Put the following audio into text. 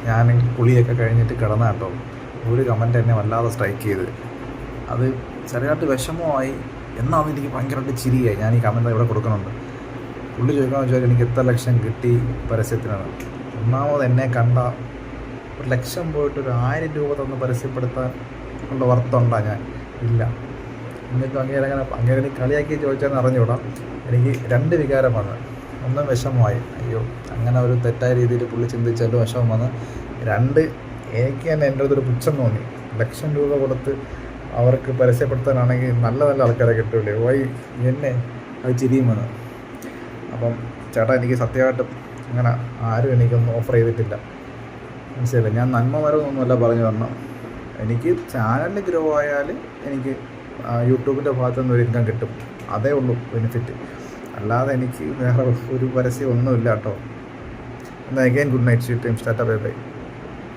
ഞാൻ കുളിയൊക്കെ കഴിഞ്ഞിട്ട് കിടന്ന കേട്ടോ, ഒരു കമൻറ്റ് എന്നെ വല്ലാതെ സ്ട്രൈക്ക് ചെയ്ത്. അത് ചെറിയായിട്ട് വിഷമമായി, എന്നാണ് എനിക്ക് ഭയങ്കരമായിട്ട് ചിരിയായി. ഞാൻ ഈ കമൻറ്റ് ഇവിടെ കൊടുക്കുന്നുണ്ട്. പുള്ളി ചോദിക്കാമെന്ന് വെച്ചാൽ എനിക്ക് എത്ര ലക്ഷം കിട്ടി പരസ്യത്തിനാണ്. ഒന്നാമത് എന്നെ കണ്ട 1,00,000 പോയിട്ട് ഒരു 1000 രൂപ തന്ന് പരസ്യപ്പെടുത്താൻ ഉള്ള വർത്തുണ്ടോ? ഞാൻ ഇല്ല. എന്നിട്ട് അങ്ങനെ കളിയാക്കി ചോദിച്ചാൽ അറിഞ്ഞുകൂടാ. എനിക്ക് 2 വികാരം വന്ന്. ഒന്ന് വിഷമമായി, അയ്യോ അങ്ങനെ ഒരു തെറ്റായ രീതിയിൽ പുള്ളി ചിന്തിച്ചാലും വിഷമം വന്ന്. 2 എനിക്ക് തന്നെ എൻ്റെ അടുത്തൊരു പുച്ഛം തോന്നി. 1,00,000 രൂപ കൊടുത്ത് അവർക്ക് പരസ്യപ്പെടുത്താനാണെങ്കിൽ നല്ല നല്ല ആൾക്കാരെ കിട്ടൂലേ, വൈ എന്നെ അത് ചിരിയും വന്ന്. അപ്പം ചേട്ടാ, എനിക്ക് സത്യമായിട്ടും അങ്ങനെ ആരും എനിക്കൊന്നും ഓഫർ ചെയ്തിട്ടില്ല, മനസ്സിലായില്ല. ഞാൻ നന്മ മരമൊന്നുമല്ല പറഞ്ഞു തരണം. എനിക്ക് ചാനൽ ഗ്രോ ആയാൽ എനിക്ക് യൂട്യൂബിൻ്റെ ഭാഗത്തു നിന്ന് ഒരു ഇൻകം കിട്ടും, അതേ ഉള്ളൂ ബെനിഫിറ്റ്. അല്ലാതെ എനിക്ക് വേറെ ഒരു പരസ്യം ഒന്നുമില്ല കേട്ടോ. എന്നാൽ again good night, sweet dreams, Tata, bye bye.